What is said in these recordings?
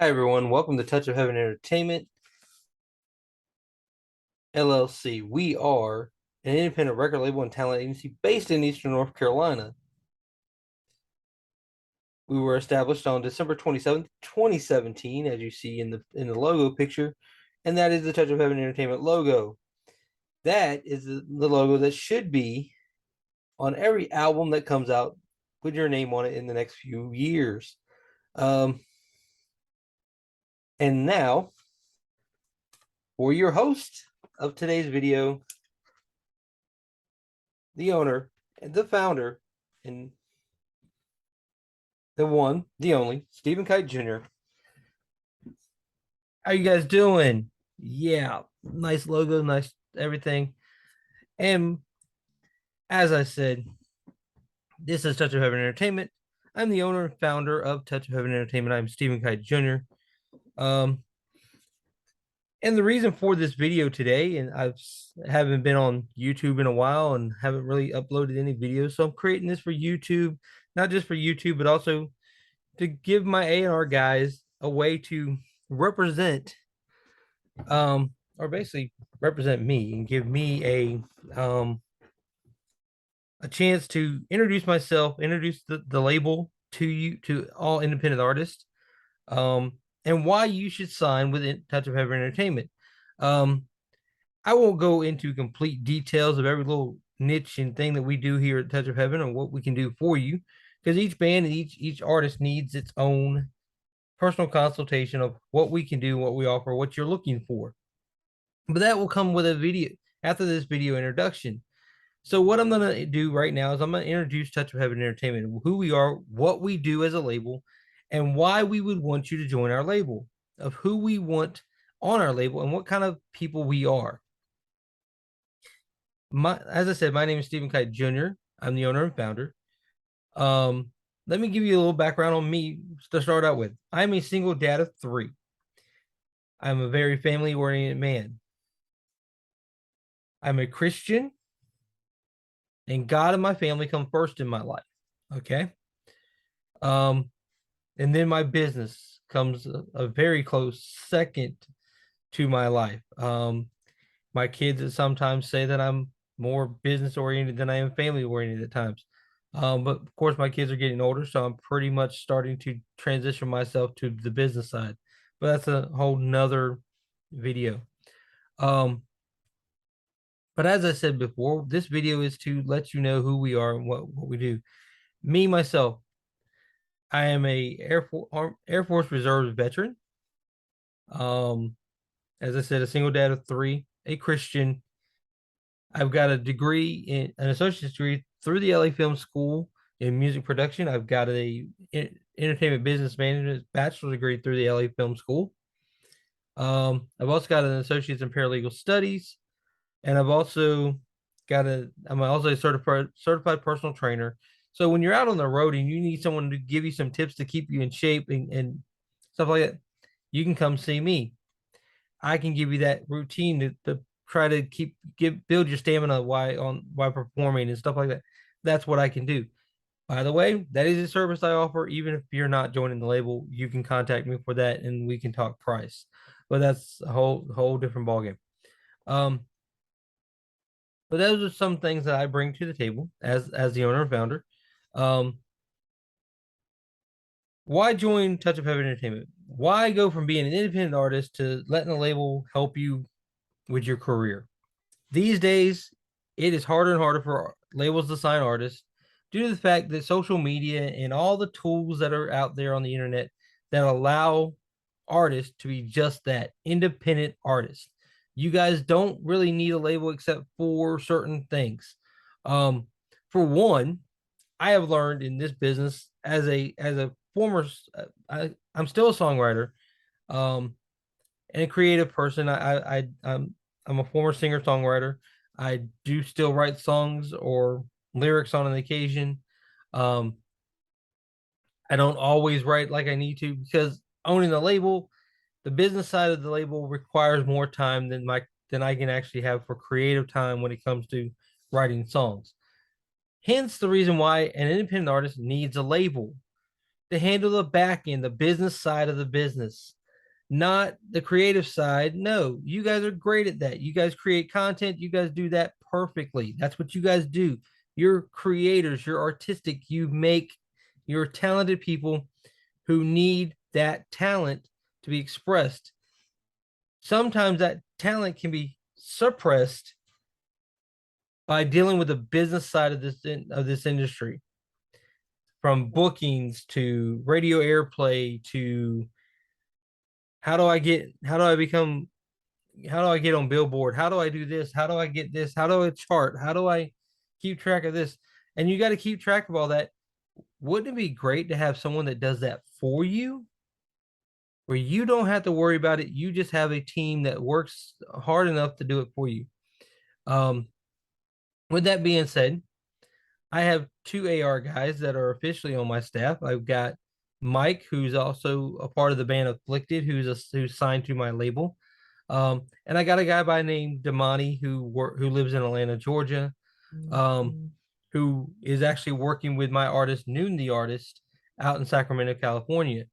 Hi everyone, welcome to Touch of Heaven Entertainment LLC. We are an independent record label and talent agency based in Eastern North Carolina. We were established on December 27th, 2017, as you see in the logo picture, and that is the Touch of Heaven Entertainment logo. That is the logo that should be on every album that comes out with your name on it in the next few years. Um, and now for your host of today's video, the owner, and the founder, and the one, the only, Stephen Kite Jr. How you guys doing? Yeah, nice logo, nice everything. And as I said, this is Touch of Heaven Entertainment. I'm the owner and founder of Touch of Heaven Entertainment. I'm Stephen Kite Jr. Um, and the reason for this video today, and I haven't been on YouTube in a while and haven't really uploaded any videos, so I'm creating this for YouTube, not just for YouTube, but also to give my A&R guys a way to represent or basically represent me and give me a chance to introduce myself, introduce the label to you, to all independent artists, and why you should sign with Touch of Heaven Entertainment. um I won't go into complete details of every little niche and thing that we do here at Touch of Heaven and what we can do for you, because each band and each artist needs its own personal consultation of what we can do, what we offer, what you're looking for. But that will come with a video after this video introduction. So what I'm going to do right now is I'm going to introduce Touch of Heaven Entertainment, who we are, what we do as a label, and why we would want you to join our label, of who we want on our label and what kind of people we are. As I said, my name is Stephen Kite Jr. I'm the owner and founder. Um, Let me give you a little background on me to start out with. I'm a single dad of 3. I'm a very family-oriented man. I'm a Christian, and God and my family come first in my life. Okay. Um, and then my business comes a very close second to my life. My kids sometimes say that I'm more business oriented than I am family oriented at times. But of course, my kids are getting older, so I'm pretty much starting to transition myself to the business side. But that's a whole nother video. Um, but as I said before, this video is to let you know who we are and what we do. Me, myself, I am a Air Force Reserves veteran. Um, as I said, a single dad of 3, a Christian. I've got a degree in an associate's degree through the LA Film School in music production. I've got a entertainment business management bachelor's degree through the LA Film School. I've also got an associate's in paralegal studies, and I'm also a certified personal trainer. So when you're out on the road and you need someone to give you some tips to keep you in shape and stuff like that, you can come see me. I can give you that routine to try to build your stamina while performing and stuff like that. That's what I can do. By the way, that is a service I offer. Even if you're not joining the label, you can contact me for that and we can talk price. But that's a whole different ballgame. Um, but those are some things that I bring to the table as the owner and founder. Um, why join Touch of Heaven Entertainment? Why go from being an independent artist to letting the label help you with your career? These days, it is harder and harder for labels to sign artists due to the fact that social media and all the tools that are out there on the internet that allow artists to be just that, independent artists. You guys don't really need a label except for certain things. Um, for one, I have learned in this business as a former, I'm still a songwriter, um, and a creative person. I'm a former singer songwriter. I do still write songs or lyrics on an occasion. Um, I don't always write like I need to because owning the label, the business side of the label requires more time than I can actually have for creative time when it comes to writing songs. Hence the reason why an independent artist needs a label. to handle the back end, the business side of the business, not the creative side. No, you guys are great at that. You guys create content, you guys do that perfectly. That's what you guys do. You're creators, you're artistic, you're talented people who need that talent to be expressed. Sometimes that talent can be suppressed by dealing with the business side of this industry, from bookings to radio airplay to how do I become how do I get on Billboard? How do I do this? How do I get this? How do I chart? How do I keep track of this? And you got to keep track of all that. Wouldn't it be great to have someone that does that for you, where you don't have to worry about it? You just have a team that works hard enough to do it for you. Um, with that being said, I have two AR guys that are officially on my staff. I've got Mike, who's also a part of the band Afflicted, who's signed to my label. And I got a guy by the name Damani who lives in Atlanta, Georgia, who is actually working with my artist Noon the Artist out in Sacramento, California.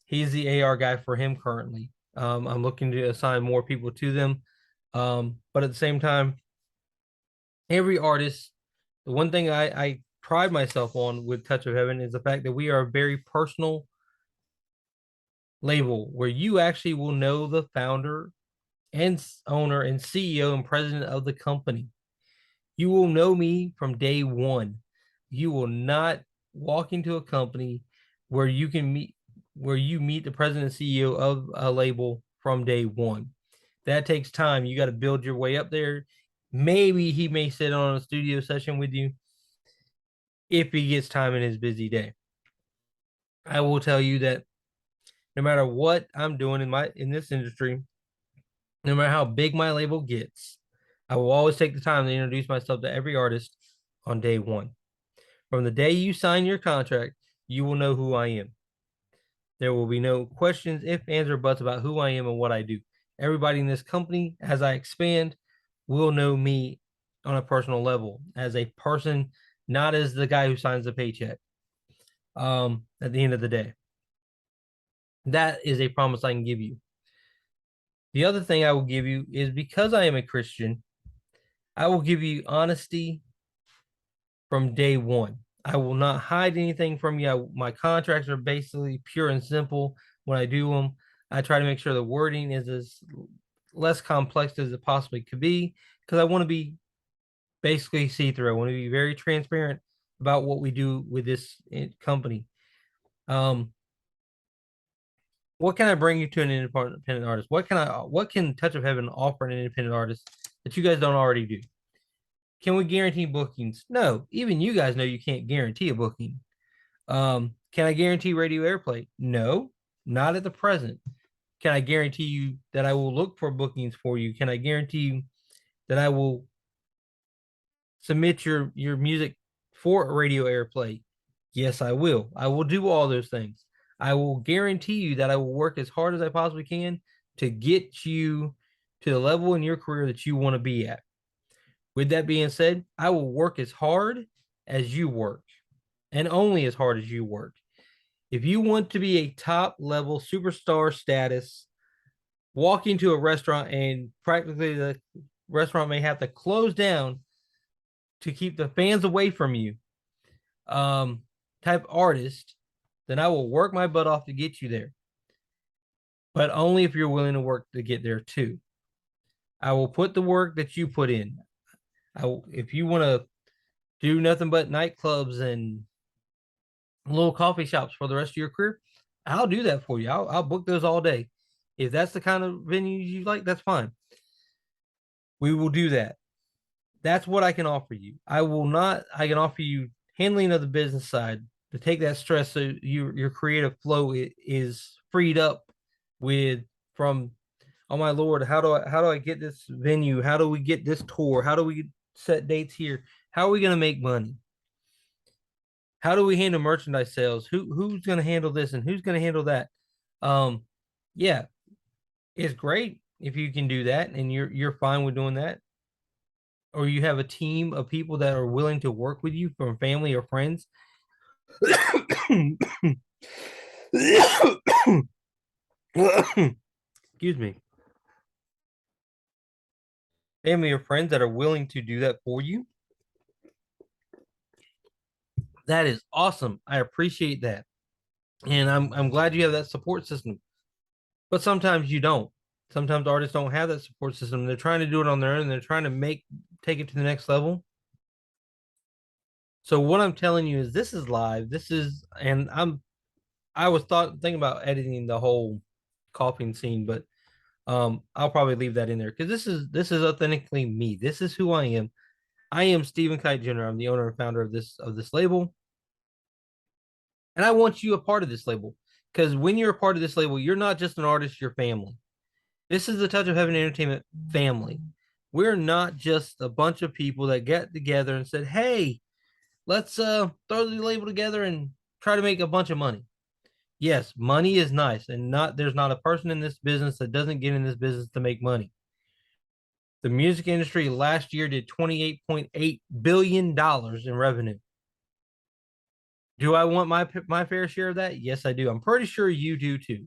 He's the AR guy for him currently. I'm looking to assign more people to them. But at the same time, every artist, the one thing I pride myself on with Touch of Heaven is the fact that we are a very personal label where you actually will know the founder and owner and CEO and president of the company. You will know me from day one. You will not walk into a company where you meet the president and CEO of a label from day one. That takes time. You got to build your way up there. Maybe he may sit on a studio session with you if he gets time in his busy day. I will tell you that no matter what I'm doing in this industry, no matter how big my label gets, I will always take the time to introduce myself to every artist on day one. From the day you sign your contract, you will know who I am. There will be no questions, ifs, ands, or buts about who I am and what I do. Everybody in this company, as I expand, will know me on a personal level as a person, not as the guy who signs the paycheck. At the end of the day, that is a promise I can give you. The other thing I will give you is, because I am a Christian, I will give you honesty from day one. I will not hide anything from you. My contracts are basically pure and simple when I do them. I try to make sure the wording is as less complex as it possibly could be, because I want to be basically see-through. I want to be very transparent about what we do with this company. What can I bring you to an independent artist? What can Touch of Heaven offer an independent artist that you guys don't already do? Can we guarantee bookings? No, even you guys know you can't guarantee a booking. Can I guarantee radio airplay? No, not at the present. Can I guarantee you that I will look for bookings for you? Can I guarantee you that I will submit your music for radio airplay? Yes, I will. I will do all those things. I will guarantee you that I will work as hard as I possibly can to get you to the level in your career that you want to be at. With that being said, I will work as hard as you work, and only as hard as you work. If you want to be a top level superstar status, walk into a restaurant and practically the restaurant may have to close down to keep the fans away from you, type artist, then I will work my butt off to get you there. But only if you're willing to work to get there too. I will put the work that you put in. If you want to do nothing but nightclubs and little coffee shops for the rest of your career, I'll do that for you. I'll book those all day. If that's the kind of venues you like, that's fine. We will do that. That's what I can offer you. I can offer you handling of the business side to take that stress so your creative flow is freed up from, oh my Lord, how do I get this venue? How do we get this tour? How do we set dates here? How are we going to make money? How do we handle merchandise sales? Who's going to handle this and who's going to handle that? Yeah, it's great if you can do that and you're fine with doing that, or you have a team of people that are willing to work with you from family or friends. Excuse me. Family or friends that are willing to do that for you. That is awesome. I appreciate that. And I'm glad you have that support system. But sometimes you don't. Sometimes artists don't have that support system. They're trying to do it on their own. They're trying to take it to the next level. So what I'm telling you is this is live. This is, and I was thinking about editing the whole coughing scene, but I'll probably leave that in there because this is authentically me. This is who I am. I am Stephen Kite Jr. I'm the owner and founder of this label, and I want you a part of this label because when you're a part of this label, you're not just an artist, you're family. This is the Touch of Heaven Entertainment family. We're not just a bunch of people that get together and said, "Hey, let's throw the label together and try to make a bunch of money." Yes, money is nice, and not there's not a person in this business that doesn't get in this business to make money. The music industry last year did $28.8 billion in revenue. Do I want my fair share of that? Yes, I do. I'm pretty sure you do too.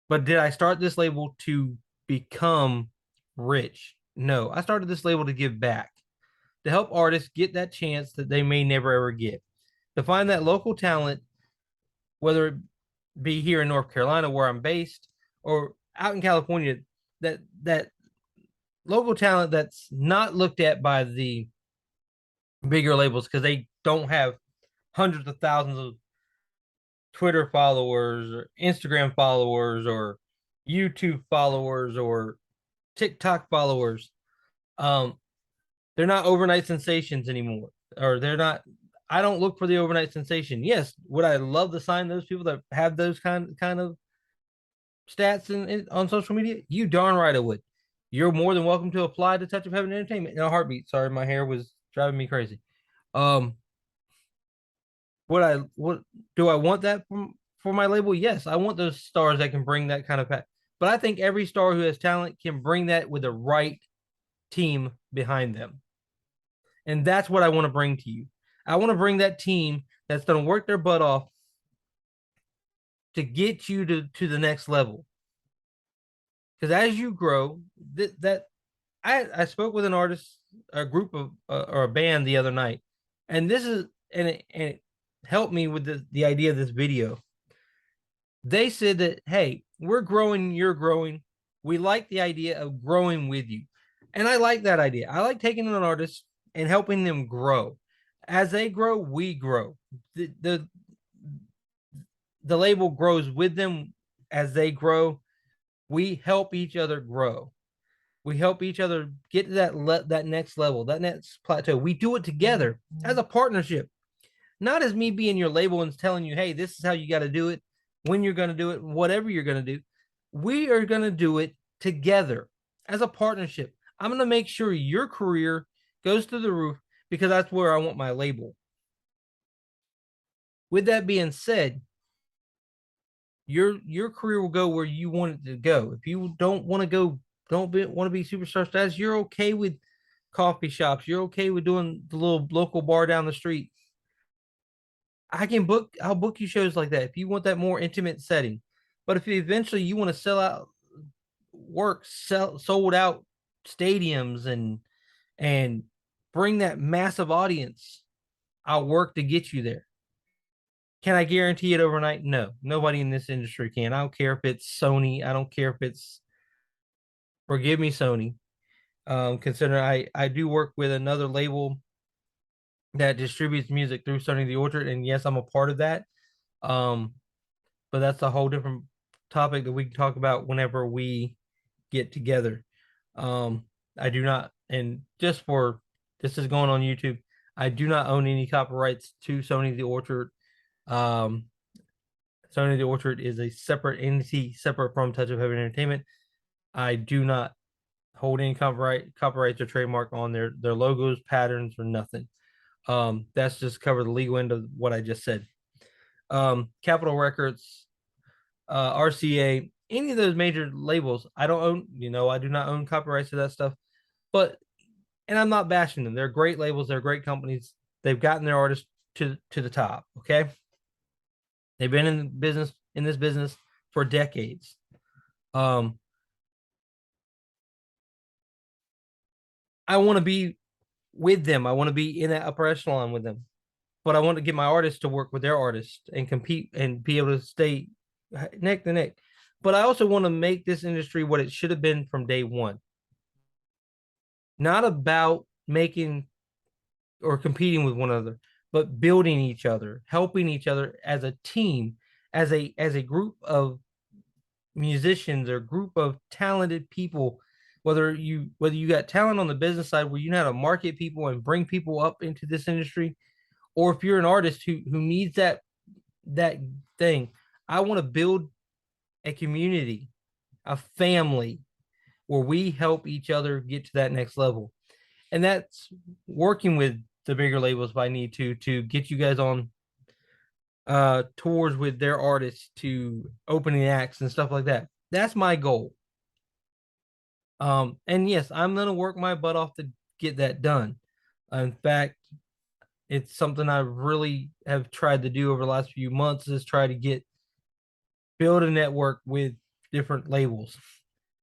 But did I start this label to become rich? No, I started this label to give back, to help artists get that chance that they may never ever get, to find that local talent, whether it be here in North Carolina where I'm based or out in California, that local talent that's not looked at by the bigger labels because they don't have hundreds of thousands of Twitter followers or Instagram followers or YouTube followers or TikTok followers. Um, they're not overnight sensations anymore, or they're not. I don't look for the overnight sensation. Yes, would I love to sign those people that have those kind of stats on social media? You darn right I would. You're more than welcome to apply to Touch of Heaven Entertainment in a heartbeat. Sorry, my hair was driving me crazy. Um, what do I want that for my label? Yes, I want those stars that can bring that kind of pack. But I think every star who has talent can bring that with the right team behind them. And that's what I want to bring to you. I want to bring that team that's going to work their butt off to get you to the next level. Because as you grow, I spoke with an artist, a group of or a band the other night, and this is and it helped me with the idea of this video. They said that, hey, we're growing, you're growing. We like the idea of growing with you. And I like that idea. I like taking an artist and helping them grow. As they grow, we grow. The label grows with them as they grow. We help each other grow. We help each other get to that next level, that next plateau. We do it together as a partnership, not as me being your label and telling you, hey, this is how you got to do it, when you're going to do it, whatever you're going to do. We are going to do it together as a partnership. I'm going to make sure your career goes through the roof because that's where I want my label. With that being said, your career will go where you want it to go. If you don't want to go, want to be superstar status, you're okay with coffee shops. You're okay with doing the little local bar down the street. I'll book you shows like that if you want that more intimate setting. But if eventually you want to sell out sold out stadiums and bring that massive audience, I'll work to get you there. Can I guarantee it overnight? No, nobody in this industry can. I don't care if it's Sony. I don't care if it's, forgive me, Sony. Considering I do work with another label that distributes music through Sony the Orchard, and yes, I'm a part of that. But that's a whole different topic that we can talk about whenever we get together. I do not, and just for this is going on YouTube. I do not own any copyrights to Sony the Orchard. Um, Sony the Orchard is a separate entity, separate from Touch of Heaven Entertainment. I do not hold any copyrights or trademark on their logos, patterns, or nothing. That's just cover the legal end of what I just said. Capitol Records, RCA, any of those major labels, I don't own. I do not own copyrights to that stuff. But and I'm not bashing them. They're great labels. They're great companies. They've gotten their artists to the top. Okay, they've been in this business for decades. Um, I want to be with them. I want to be in that upper echelon with them, but I want to get my artists to work with their artists and compete and be able to stay neck to neck. But I also want to make this industry what it should have been from day one. Not about making or competing with one another, but building each other, helping each other as a team, as a group of musicians or group of talented people. Whether you got talent on the business side where you know how to market people and bring people up into this industry, or if you're an artist who needs that thing, I want to build a community, a family where we help each other get to that next level. And that's working with the bigger labels if I need to get you guys on tours with their artists, to opening acts and stuff like that. That's my goal. And yes, I'm gonna work my butt off to get that done. In fact, it's something I really have tried to do over the last few months, is try to build a network with different labels,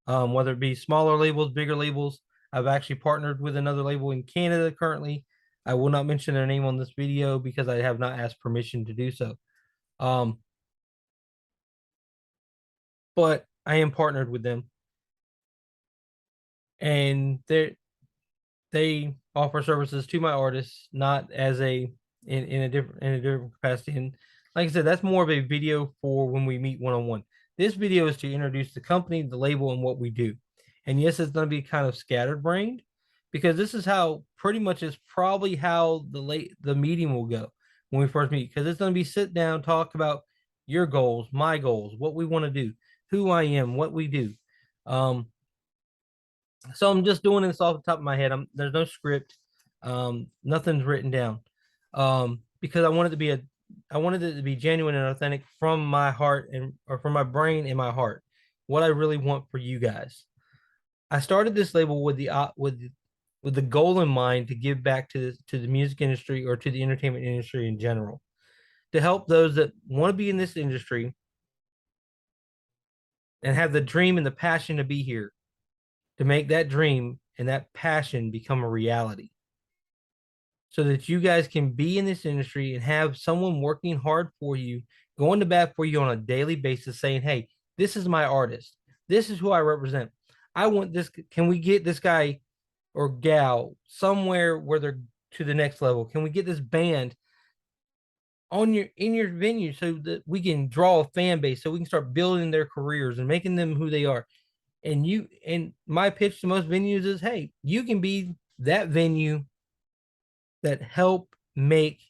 whether it be smaller labels, bigger labels. I've actually partnered with another label in Canada currently. I will not mention their name on this video because I have not asked permission to do so. Um, but I am partnered with them, and they offer services to my artists, not as in a different capacity. And like I said, that's more of a video for when we meet one on one. This video is to introduce the company, the label, and what we do. And yes, it's going to be kind of scatterbrained because this is how pretty much is probably how the meeting will go when we first meet. Because it's going to be sit down, talk about your goals, my goals, what we want to do, who I am, what we do. So I'm just doing this off the top of my head. There's no script, nothing's written down, because I wanted it to be genuine and authentic from my heart or from my brain and my heart. What I really want for you guys. I started this label with the goal in mind to give back to the music industry or to the entertainment industry in general, to help those that want to be in this industry and have the dream and the passion to be here, to make that dream and that passion become a reality, so that you guys can be in this industry and have someone working hard for you, going to bat for you on a daily basis, saying, hey, this is my artist. This is who I represent. I want this. Can we get this guy or gal somewhere where they're to the next level? Can we get this band in your venue so that we can draw a fan base, so we can start building their careers and making them who they are? And my pitch to most venues is, hey, you can be that venue that help make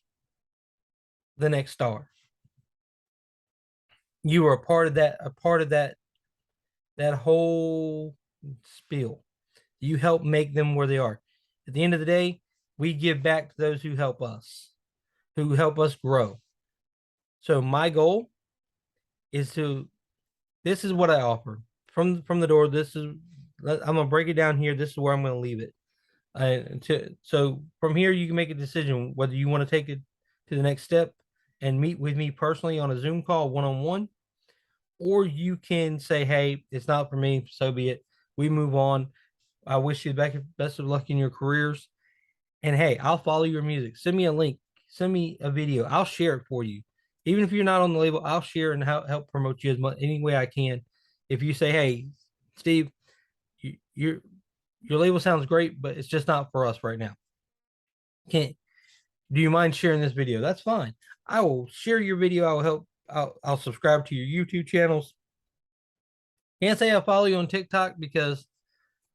the next star. You are a part of that whole spiel. You help make them where they are. At the end of the day, we give back to those who help us grow. So my goal is this is what I offer from the door. I'm gonna break it down here. This is where I'm gonna leave it. So from here, you can make a decision whether you want to take it to the next step and meet with me personally on a Zoom call, one on one, or you can say, "Hey, it's not for me. So be it. We move on. I wish you the best of luck in your careers. And hey, I'll follow your music. Send me a link. Send me a video. I'll share it for you. Even if you're not on the label, I'll share and help promote you as much any way I can. If you say, hey, Steve, your label sounds great, but it's just not for us right now. Can't Do you mind sharing this video? That's fine. I will share your video. I will help. I'll subscribe to your YouTube channels. Can't say I follow you on TikTok because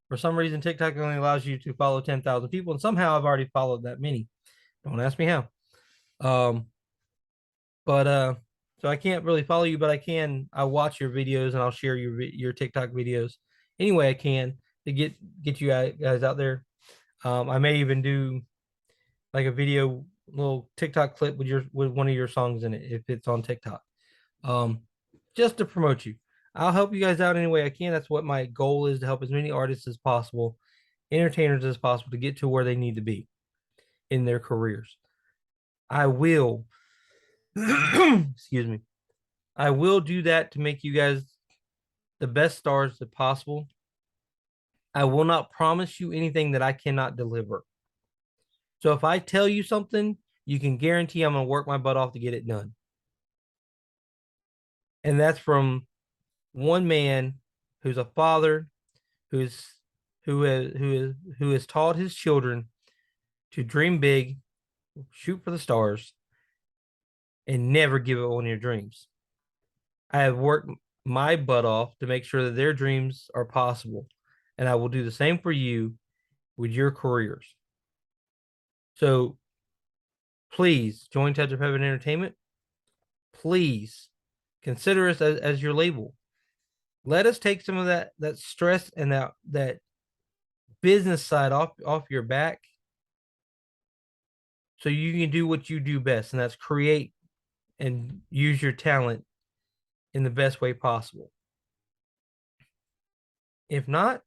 for some reason TikTok only allows you to follow 10,000 people, and somehow I've already followed that many. Don't ask me how. Um, but so I can't really follow you, but I'll watch your videos and I'll share your TikTok videos any way I can to get you guys out there. I may even do like a video, little TikTok clip with one of your songs in it if it's on TikTok. Um, just to promote you. I'll help you guys out any way I can. That's what my goal is, to help as many artists as possible, entertainers as possible, to get to where they need to be in their careers. I will, excuse me, I will do that to make you guys the best stars that possible. I will not promise you anything that I cannot deliver. So if I tell you something, you can guarantee I'm going to work my butt off to get it done. And that's from one man who's a father who's who has taught his children to dream big, shoot for the stars, and never give up on your dreams. I have worked my butt off to make sure that their dreams are possible, and I will do the same for you with your careers. So please join Touch of Heaven Entertainment. Please consider us as your label. Let us take some of that stress and that business side off your back, so you can do what you do best, and that's create and use your talent in the best way possible. If not,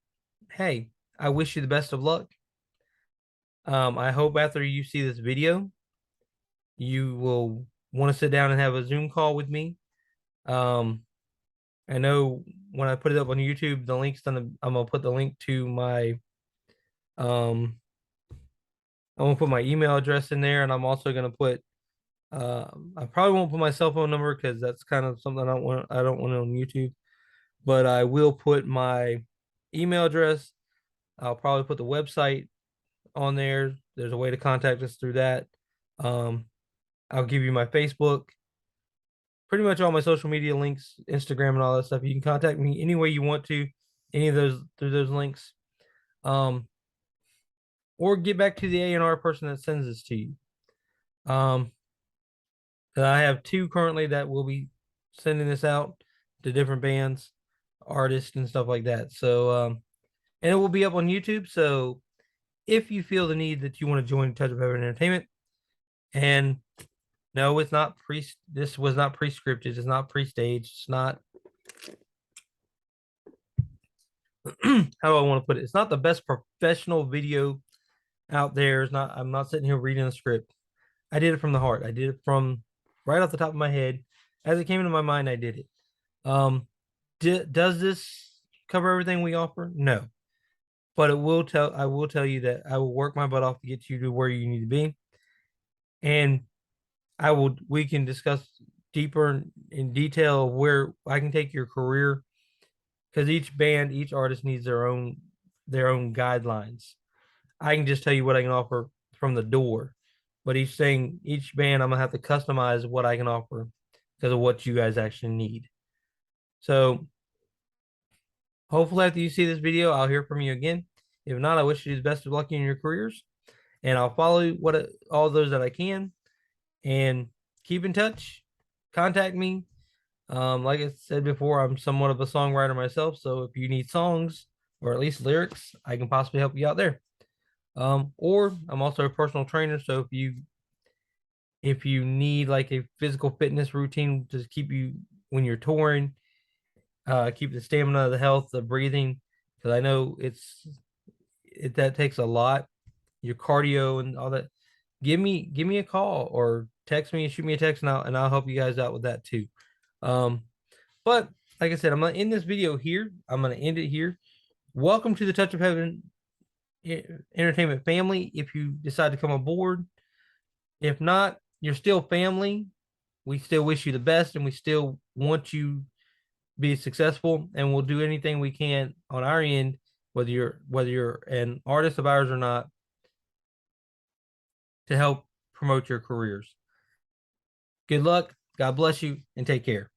hey, I wish you the best of luck. I hope after you see this video, you will want to sit down and have a Zoom call with me. I know when I put it up on YouTube, the link's I'm gonna put the link to my I'm gonna put my email address in there, and I'm also gonna put I probably won't put my cell phone number because that's kind of something I don't want it on YouTube, but I will put my email address. I'll probably put the website on there. There's a way to contact us through that. Um, I'll give you my Facebook, pretty much all my social media links, Instagram and all that stuff. You can contact me any way you want to, any of those through those links. Or get back to the A&R person that sends this to you. I have two currently that will be sending this out to different bands, artists, and stuff like that. So, and it will be up on YouTube. So, if you feel the need that you want to join Touch of Heaven Entertainment, and no, it's not this was not pre-scripted, it's not pre-staged, it's not how do I want to put it? It's not the best professional video out there. It's not, I'm not sitting here reading a script. I did it from the heart. I did it from right off the top of my head. As it came into my mind, I did it. Does this cover everything we offer? No. But I will tell you that I will work my butt off to get you to where you need to be. And we can discuss deeper in detail where I can take your career, because each band, each artist needs their own guidelines. I can just tell you what I can offer from the door, but each band, I'm gonna have to customize what I can offer because of what you guys actually need. So hopefully after you see this video, I'll hear from you again. If not, I wish you the best of luck in your careers, and I'll follow all those that I can, and keep in touch. Contact me. Like I said before, I'm somewhat of a songwriter myself, so if you need songs or at least lyrics, I can possibly help you out there. Or I'm also a personal trainer, so if you need like a physical fitness routine to keep you when you're touring, keep the stamina, the health, the breathing, because I know that takes a lot, your cardio and all that. Give me a call or text me, shoot me a text, and I'll help you guys out with that too. But like I said, I'm gonna end this video here. I'm gonna end it here. Welcome to the Touch of Heaven Entertainment family. If you decide to come aboard, if not, you're still family. We still wish you the best, and we still want you be successful, and we'll do anything we can on our end, whether you're an artist of ours or not, to help promote your careers. Good luck. God bless you, and take care.